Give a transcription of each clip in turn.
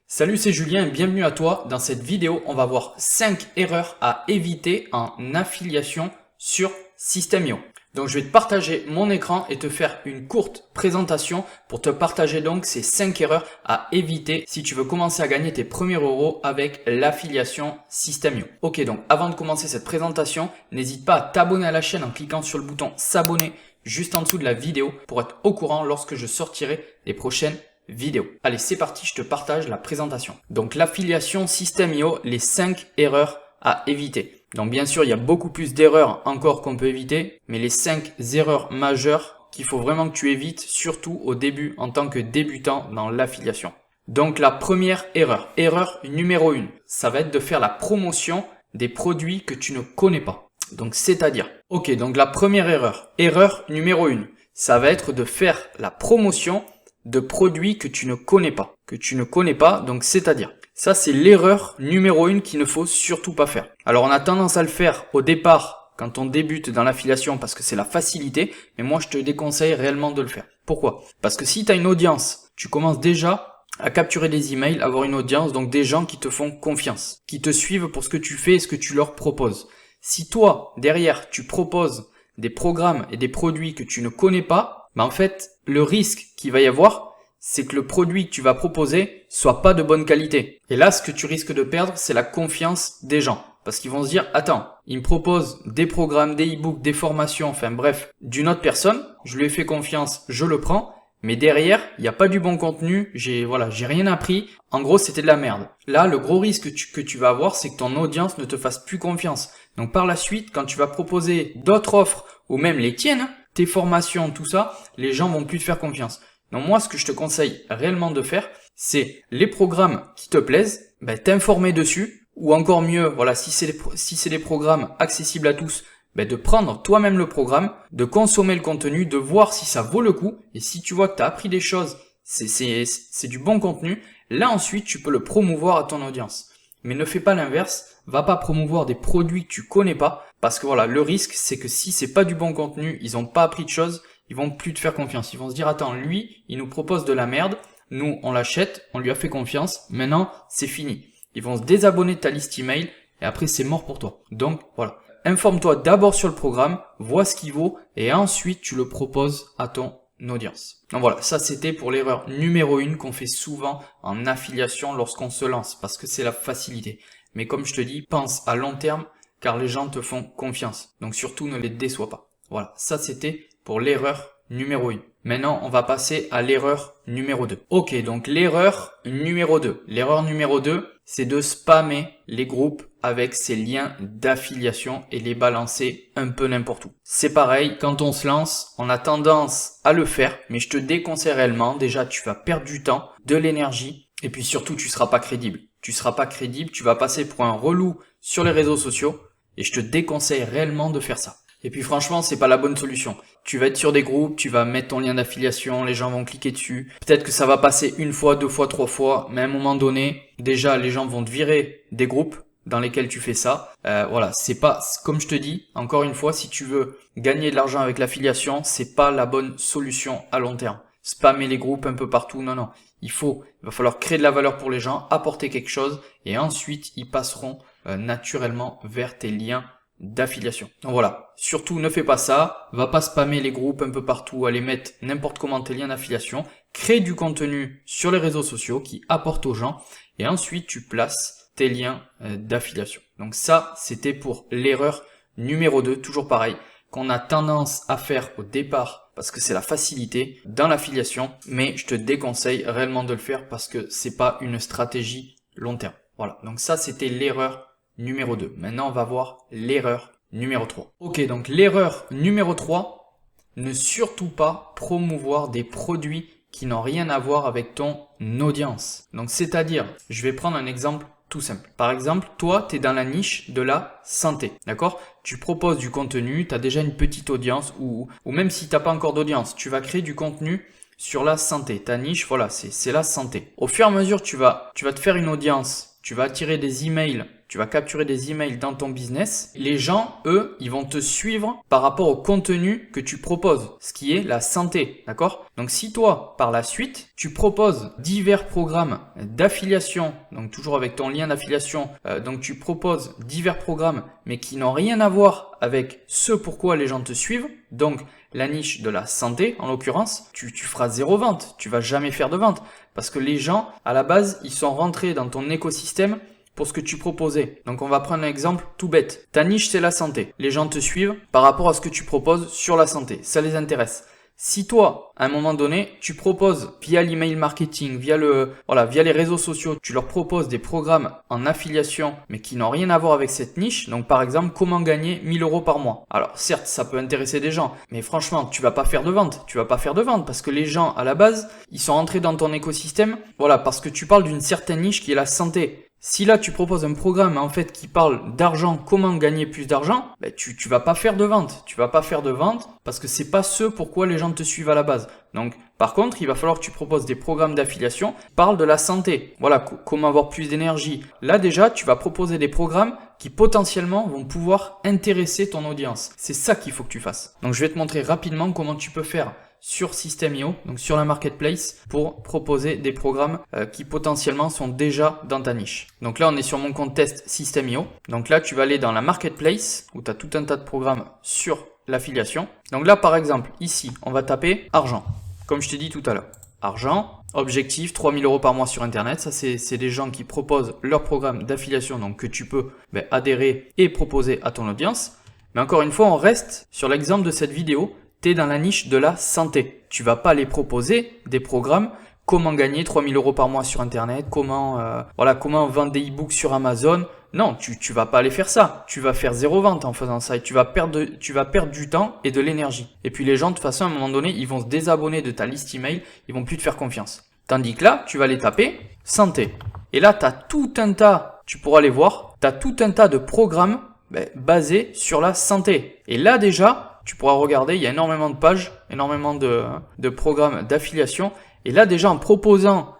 Salut, c'est Julien et bienvenue à toi. Dans cette vidéo, on va voir 5 erreurs à éviter en affiliation sur System.io. Donc je vais te partager mon écran et te faire une courte présentation pour te partager donc ces 5 erreurs à éviter si tu veux commencer à gagner tes premiers euros avec l'affiliation System.io. Ok, donc avant de commencer cette présentation, n'hésite pas à t'abonner à la chaîne en cliquant sur le bouton s'abonner juste en dessous de la vidéo pour être au courant lorsque je sortirai les prochaines vidéo. Allez, c'est parti, je te partage la présentation. Donc l'affiliation System.io, les 5 erreurs à éviter. Donc bien sûr, il y a beaucoup plus d'erreurs encore qu'on peut éviter, mais les 5 erreurs majeures qu'il faut vraiment que tu évites, surtout au début en tant que débutant dans l'affiliation. Donc la première erreur, erreur numéro 1, ça va être de faire la promotion des produits que tu ne connais pas. Donc c'est-à-dire, ok, donc la première erreur numéro 1, ça va être de faire la promotion de produits que tu ne connais pas. Donc c'est-à-dire, ça c'est l'erreur numéro 1 qu'il ne faut surtout pas faire. Alors on a tendance à le faire au départ quand on débute dans l'affiliation parce que c'est la facilité, mais moi je te déconseille réellement de le faire. Pourquoi? Parce que si tu as une audience, tu commences déjà à capturer des emails, avoir une audience, donc des gens qui te font confiance, qui te suivent pour ce que tu fais et ce que tu leur proposes. Si toi, derrière, tu proposes des programmes et des produits que tu ne connais pas, en fait, le risque qu'il va y avoir, c'est que le produit que tu vas proposer soit pas de bonne qualité. Et là, ce que tu risques de perdre, c'est la confiance des gens. Parce qu'ils vont se dire, attends, il me propose des programmes, des e-books, des formations, enfin bref, d'une autre personne, je lui ai fait confiance, je le prends, mais derrière, il n'y a pas du bon contenu, j'ai rien appris, en gros, c'était de la merde. Là, le gros risque que tu vas avoir, c'est que ton audience ne te fasse plus confiance. Donc par la suite, quand tu vas proposer d'autres offres, ou même les tiennes, tes formations, tout ça, les gens vont plus te faire confiance. Donc moi, ce que je te conseille réellement de faire, c'est les programmes qui te plaisent, t'informer dessus, ou encore mieux, voilà, si c'est des programmes accessibles à tous, de prendre toi-même le programme, de consommer le contenu, de voir si ça vaut le coup, et si tu vois que tu as appris des choses, c'est du bon contenu, là ensuite tu peux le promouvoir à ton audience. Mais ne fais pas l'inverse, va pas promouvoir des produits que tu connais pas, parce que voilà, le risque c'est que si c'est pas du bon contenu, ils ont pas appris de choses, ils vont plus te faire confiance. Ils vont se dire, attends, lui, il nous propose de la merde, nous on l'achète, on lui a fait confiance, maintenant c'est fini. Ils vont se désabonner de ta liste email, et après c'est mort pour toi. Donc voilà, informe-toi d'abord sur le programme, vois ce qu'il vaut, et ensuite tu le proposes à ton audience. Donc voilà, ça c'était pour l'erreur numéro 1 qu'on fait souvent en affiliation lorsqu'on se lance, parce que c'est la facilité. Mais comme je te dis, pense à long terme, car les gens te font confiance. Donc surtout ne les déçois pas. Voilà, ça c'était pour l'erreur numéro 1. Maintenant, on va passer à l'erreur numéro 2. Ok, donc l'erreur numéro 2. L'erreur numéro 2, c'est de spammer les groupes avec ces liens d'affiliation et les balancer un peu n'importe où. C'est pareil, quand on se lance, on a tendance à le faire, mais je te déconseille réellement. Déjà, tu vas perdre du temps, de l'énergie, et puis surtout, tu seras pas crédible. Tu seras pas crédible, tu vas passer pour un relou sur les réseaux sociaux, et je te déconseille réellement de faire ça. Et puis franchement, c'est pas la bonne solution. Tu vas être sur des groupes, tu vas mettre ton lien d'affiliation, les gens vont cliquer dessus. Peut-être que ça va passer une fois, 2 fois, 3 fois, mais à un moment donné, déjà les gens vont te virer des groupes dans lesquels tu fais ça. Voilà, c'est pas, comme je te dis, encore une fois, si tu veux gagner de l'argent avec l'affiliation, c'est pas la bonne solution à long terme. Spammer les groupes un peu partout, non. Il va falloir créer de la valeur pour les gens, apporter quelque chose, et ensuite ils passeront naturellement vers tes liens d'affiliation. Donc voilà, surtout ne fais pas ça, va pas spammer les groupes un peu partout, aller mettre n'importe comment tes liens d'affiliation, crée du contenu sur les réseaux sociaux qui apporte aux gens, et ensuite tu places tes liens d'affiliation. Donc ça, c'était pour l'erreur numéro 2, toujours pareil, qu'on a tendance à faire au départ parce que c'est la facilité dans l'affiliation, mais je te déconseille réellement de le faire parce que c'est pas une stratégie long terme. Voilà, donc ça c'était l'erreur numéro 2. Maintenant on va voir l'erreur numéro 3. Ok, donc l'erreur numéro 3, ne surtout pas promouvoir des produits qui n'ont rien à voir avec ton audience. Donc c'est-à-dire, je vais prendre un exemple tout simple. Par exemple, toi, tu es dans la niche de la santé, d'accord? Tu proposes du contenu, tu as déjà une petite audience ou même si tu n'as pas encore d'audience, tu vas créer du contenu sur la santé. Ta niche, voilà, c'est la santé. Au fur et à mesure, tu vas te faire une audience, tu vas attirer des emails, tu vas capturer des emails dans ton business. Les gens, eux, ils vont te suivre par rapport au contenu que tu proposes, ce qui est la santé, d'accord? Donc si toi, par la suite, tu proposes divers programmes d'affiliation, donc toujours avec ton lien d'affiliation, donc tu proposes divers programmes, mais qui n'ont rien à voir avec ce pourquoi les gens te suivent, donc la niche de la santé en l'occurrence, tu feras zéro vente, tu vas jamais faire de vente, parce que les gens, à la base, ils sont rentrés dans ton écosystème pour ce que tu proposais. Donc on va prendre un exemple tout bête. Ta niche, c'est la santé. Les gens te suivent par rapport à ce que tu proposes sur la santé. Ça les intéresse. Si toi, à un moment donné, tu proposes via l'email marketing, via les réseaux sociaux, tu leur proposes des programmes en affiliation, mais qui n'ont rien à voir avec cette niche. Donc, par exemple, comment gagner 1000 € par mois. Alors, certes, ça peut intéresser des gens, mais franchement, tu vas pas faire de vente. Tu vas pas faire de vente parce que les gens, à la base, ils sont rentrés dans ton écosystème, parce que tu parles d'une certaine niche qui est la santé. Si là tu proposes un programme en fait qui parle d'argent, comment gagner plus d'argent, tu vas pas faire de vente. Tu vas pas faire de vente parce que c'est pas ce pourquoi les gens te suivent à la base. Donc par contre, il va falloir que tu proposes des programmes d'affiliation qui parlent de la santé. Voilà, comment avoir plus d'énergie. Là déjà, tu vas proposer des programmes qui potentiellement vont pouvoir intéresser ton audience. C'est ça qu'il faut que tu fasses. Donc je vais te montrer rapidement comment tu peux faire sur System.io, donc sur la marketplace, pour proposer des programmes qui potentiellement sont déjà dans ta niche. Donc là, on est sur mon compte test System.io. Donc là, tu vas aller dans la marketplace où tu as tout un tas de programmes sur l'affiliation. Donc là, par exemple, ici, on va taper argent, comme je t'ai dit tout à l'heure. Argent, objectif, 3000 € par mois sur Internet. Ça, c'est des gens qui proposent leur programme d'affiliation, donc que tu peux adhérer et proposer à ton audience. Mais encore une fois, on reste sur l'exemple de cette vidéo. Tu es dans la niche de la santé. Tu vas pas les proposer des programmes comment gagner 3000 € par mois sur Internet, comment vendre des e-books sur Amazon. Non, tu vas pas aller faire ça. Tu vas faire zéro vente en faisant ça et tu vas perdre du temps et de l'énergie. Et puis les gens, de toute façon, à un moment donné, ils vont se désabonner de ta liste email, ils vont plus te faire confiance. Tandis que là, tu vas les taper santé. Et là, tu as tout un tas, tu pourras les voir, tu as tout un tas de programmes basés sur la santé. Et là déjà, tu pourras regarder, il y a énormément de pages, énormément de programmes d'affiliation. Et là, déjà, en proposant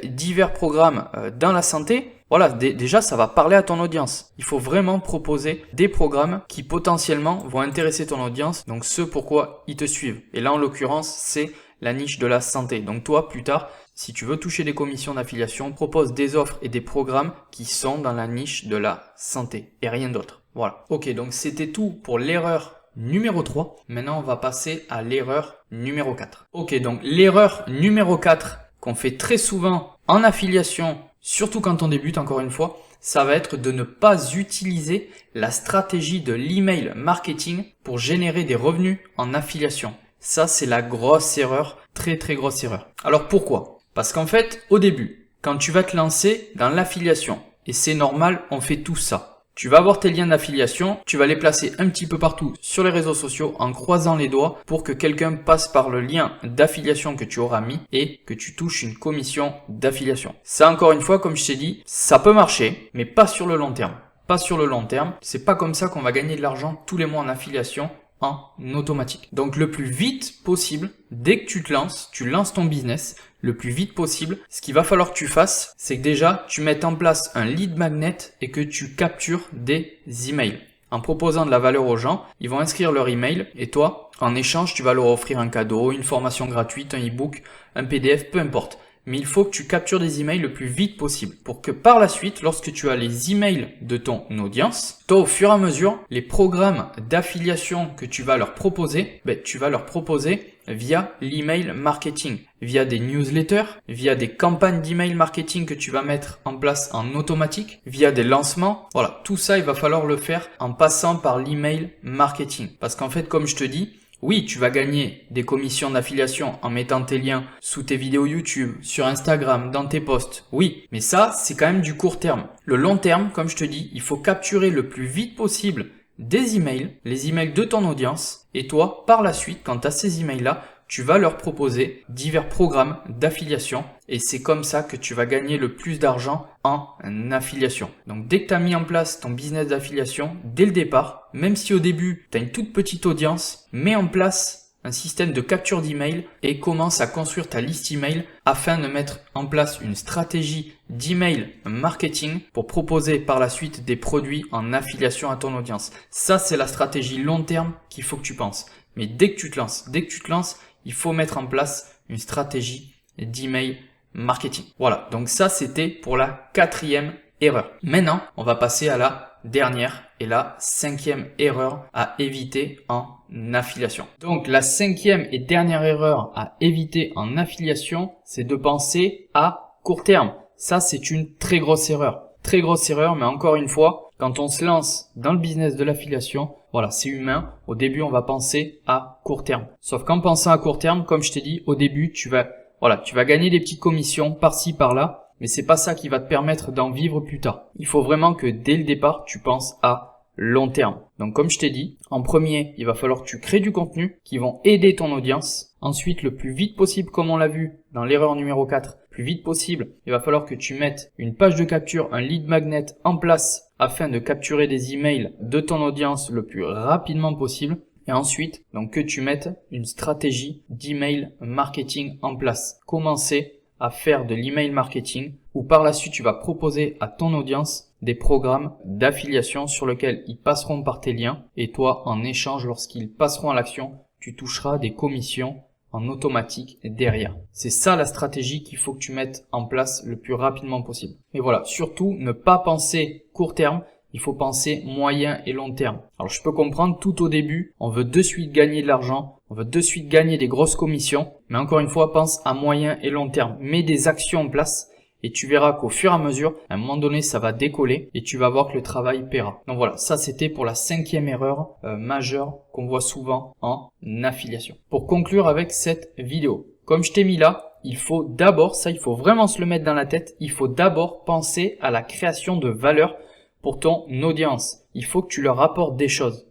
divers programmes dans la santé, déjà, ça va parler à ton audience. Il faut vraiment proposer des programmes qui potentiellement vont intéresser ton audience, donc ce pourquoi ils te suivent. Et là, en l'occurrence, c'est la niche de la santé. Donc toi, plus tard, si tu veux toucher des commissions d'affiliation, propose des offres et des programmes qui sont dans la niche de la santé et rien d'autre. Voilà. Ok, donc c'était tout pour l'erreur numéro 3. Maintenant, on va passer à l'erreur numéro 4. Ok, donc l'erreur numéro 4 qu'on fait très souvent en affiliation, surtout quand on débute, encore une fois, ça va être de ne pas utiliser la stratégie de l'email marketing pour générer des revenus en affiliation. Ça, c'est la grosse erreur, très très grosse erreur. Alors pourquoi? Parce qu'en fait, au début, quand tu vas te lancer dans l'affiliation, et c'est normal, on fait tout ça. Tu vas avoir tes liens d'affiliation, tu vas les placer un petit peu partout sur les réseaux sociaux en croisant les doigts pour que quelqu'un passe par le lien d'affiliation que tu auras mis et que tu touches une commission d'affiliation. Ça, encore une fois, comme je t'ai dit, ça peut marcher, mais pas sur le long terme. Pas sur le long terme. C'est pas comme ça qu'on va gagner de l'argent tous les mois en affiliation en automatique. Donc le plus vite possible, dès que tu lances ton business, le plus vite possible, ce qu'il va falloir que tu fasses, c'est que déjà, tu mettes en place un lead magnet et que tu captures des emails. En proposant de la valeur aux gens, ils vont inscrire leur email et toi, en échange, tu vas leur offrir un cadeau, une formation gratuite, un e-book, un PDF, peu importe. Mais il faut que tu captures des emails le plus vite possible pour que par la suite, lorsque tu as les emails de ton audience, toi, au fur et à mesure, les programmes d'affiliation que tu vas leur proposer, tu vas leur proposer via l'email marketing, via des newsletters, via des campagnes d'email marketing que tu vas mettre en place en automatique, via des lancements. Voilà, tout ça, il va falloir le faire en passant par l'email marketing. Parce qu'en fait, comme je te dis, oui, tu vas gagner des commissions d'affiliation en mettant tes liens sous tes vidéos YouTube, sur Instagram, dans tes posts. Oui, mais ça, c'est quand même du court terme. Le long terme, comme je te dis, il faut capturer le plus vite possible des emails, les emails de ton audience. Et toi, par la suite, quand tu as ces emails-là, tu vas leur proposer divers programmes d'affiliation et c'est comme ça que tu vas gagner le plus d'argent en affiliation. Donc dès que tu as mis en place ton business d'affiliation, dès le départ, même si au début tu as une toute petite audience, mets en place un système de capture d'email et commence à construire ta liste email afin de mettre en place une stratégie d'email marketing pour proposer par la suite des produits en affiliation à ton audience. Ça, c'est la stratégie long terme qu'il faut que tu penses. Mais dès que tu te lances, il faut mettre en place une stratégie d'email marketing. Voilà, donc ça, c'était pour la 4e erreur. Maintenant, on va passer à la dernière et la 5e erreur à éviter en affiliation. Donc la 5e et dernière erreur à éviter en affiliation, c'est de penser à court terme. Ça, c'est une très grosse erreur. Très grosse erreur, mais encore une fois, quand on se lance dans le business de l'affiliation, voilà, c'est humain. Au début, on va penser à court terme. Sauf qu'en pensant à court terme, comme je t'ai dit, au début, tu vas gagner des petites commissions par-ci, par-là. Mais c'est pas ça qui va te permettre d'en vivre plus tard. Il faut vraiment que dès le départ, tu penses à long terme. Donc comme je t'ai dit, en premier, il va falloir que tu crées du contenu qui vont aider ton audience. Ensuite, le plus vite possible, comme on l'a vu dans l'erreur numéro 4, plus vite possible, il va falloir que tu mettes une page de capture, un lead magnet en place afin de capturer des emails de ton audience le plus rapidement possible. Et ensuite, donc que tu mettes une stratégie d'email marketing en place. Commencer à faire de l'email marketing où par la suite tu vas proposer à ton audience des programmes d'affiliation sur lesquels ils passeront par tes liens et toi en échange lorsqu'ils passeront à l'action, tu toucheras des commissions en automatique derrière. C'est ça la stratégie qu'il faut que tu mettes en place le plus rapidement possible. Et voilà, surtout ne pas penser court terme, il faut penser moyen et long terme. Alors je peux comprendre, tout au début, on veut de suite gagner de l'argent, on veut de suite gagner des grosses commissions, mais encore une fois, pense à moyen et long terme. Mets des actions en place et tu verras qu'au fur et à mesure, à un moment donné, ça va décoller et tu vas voir que le travail paiera. Donc voilà, ça c'était pour la 5e erreur majeure qu'on voit souvent en affiliation. Pour conclure avec cette vidéo, comme je t'ai mis là, il faut d'abord, ça il faut vraiment se le mettre dans la tête, il faut d'abord penser à la création de valeur pour ton audience. Il faut que tu leur apportes des choses.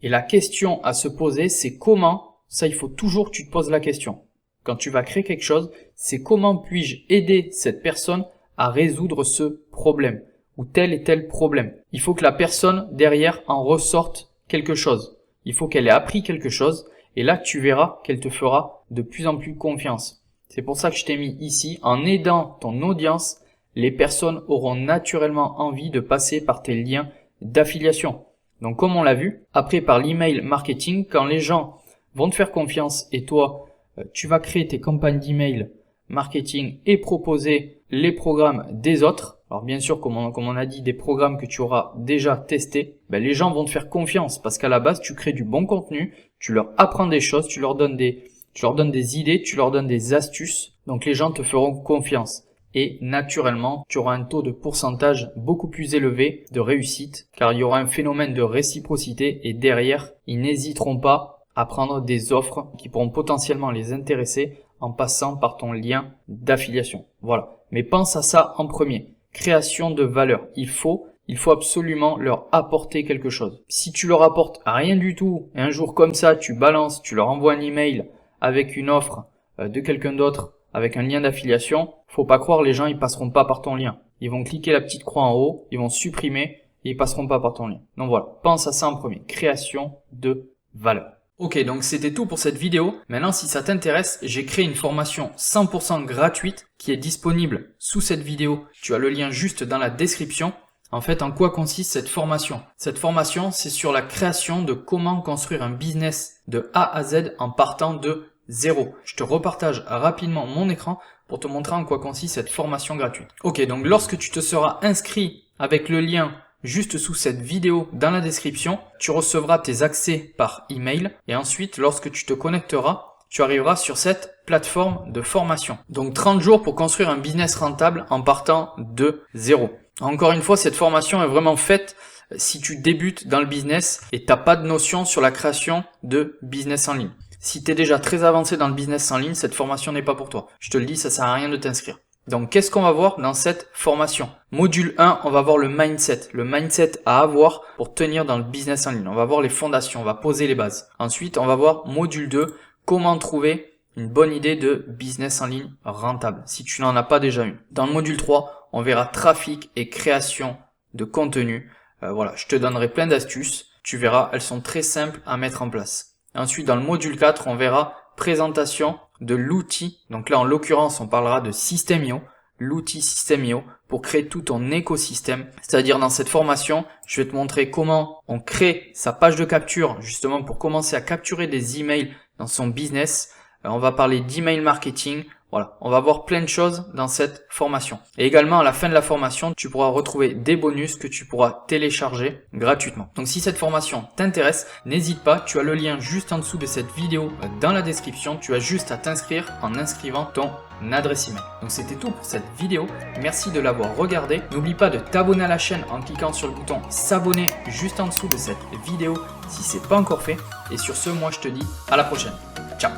Et la question à se poser, c'est comment, ça il faut toujours que tu te poses la question. Quand tu vas créer quelque chose, c'est comment puis-je aider cette personne à résoudre ce problème ou tel et tel problème. Il faut que la personne derrière en ressorte quelque chose. Il faut qu'elle ait appris quelque chose et là tu verras qu'elle te fera de plus en plus confiance. C'est pour ça que je t'ai mis ici, en aidant ton audience, les personnes auront naturellement envie de passer par tes liens d'affiliation. Donc comme on l'a vu, après par l'email marketing, quand les gens vont te faire confiance et toi, tu vas créer tes campagnes d'email marketing et proposer les programmes des autres. Alors bien sûr, comme on a dit, des programmes que tu auras déjà testés, les gens vont te faire confiance parce qu'à la base, tu crées du bon contenu, tu leur apprends des choses, tu leur donnes des idées, tu leur donnes des astuces. Donc les gens te feront confiance. Et naturellement, tu auras un taux de pourcentage beaucoup plus élevé de réussite car il y aura un phénomène de réciprocité et derrière, ils n'hésiteront pas à prendre des offres qui pourront potentiellement les intéresser en passant par ton lien d'affiliation. Voilà. Mais pense à ça en premier. Création de valeur. Il faut absolument leur apporter quelque chose. Si tu leur apportes rien du tout, et un jour comme ça, tu balances, tu leur envoies un email avec une offre de quelqu'un d'autre, avec un lien d'affiliation, faut pas croire, les gens ils passeront pas par ton lien. Ils vont cliquer la petite croix en haut, ils vont supprimer et ils passeront pas par ton lien. Donc voilà, pense à ça en premier. Création de valeur. Ok, donc c'était tout pour cette vidéo. Maintenant, si ça t'intéresse, j'ai créé une formation 100% gratuite qui est disponible sous cette vidéo. Tu as le lien juste dans la description. En fait, en quoi consiste cette formation? Cette formation, c'est sur la création de comment construire un business de A à Z en partant de zéro. Je te repartage rapidement mon écran pour te montrer en quoi consiste cette formation gratuite. Ok, donc lorsque tu te seras inscrit avec le lien juste sous cette vidéo dans la description, tu recevras tes accès par email et ensuite lorsque tu te connecteras, tu arriveras sur cette plateforme de formation. Donc 30 jours pour construire un business rentable en partant de zéro. Encore une fois, cette formation est vraiment faite si tu débutes dans le business et t'as pas de notion sur la création de business en ligne. Si tu es déjà très avancé dans le business en ligne, cette formation n'est pas pour toi. Je te le dis, ça sert à rien de t'inscrire. Donc, qu'est-ce qu'on va voir dans cette formation? Module 1, on va voir le mindset à avoir pour tenir dans le business en ligne. On va voir les fondations, on va poser les bases. Ensuite, on va voir module 2, comment trouver une bonne idée de business en ligne rentable, si tu n'en as pas déjà une. Dans le module 3, on verra trafic et création de contenu. Voilà, je te donnerai plein d'astuces. Tu verras, elles sont très simples à mettre en place. Ensuite, dans le module 4, on verra présentation de l'outil. Donc là, en l'occurrence, on parlera de System.io, l'outil System.io pour créer tout ton écosystème. C'est-à-dire dans cette formation, je vais te montrer comment on crée sa page de capture justement pour commencer à capturer des emails dans son business. On va parler d'email marketing. Voilà, on va voir plein de choses dans cette formation. Et également, à la fin de la formation, tu pourras retrouver des bonus que tu pourras télécharger gratuitement. Donc si cette formation t'intéresse, n'hésite pas, tu as le lien juste en dessous de cette vidéo dans la description. Tu as juste à t'inscrire en inscrivant ton adresse email. Donc c'était tout pour cette vidéo. Merci de l'avoir regardé. N'oublie pas de t'abonner à la chaîne en cliquant sur le bouton s'abonner juste en dessous de cette vidéo si c'est pas encore fait. Et sur ce, moi je te dis à la prochaine. Ciao.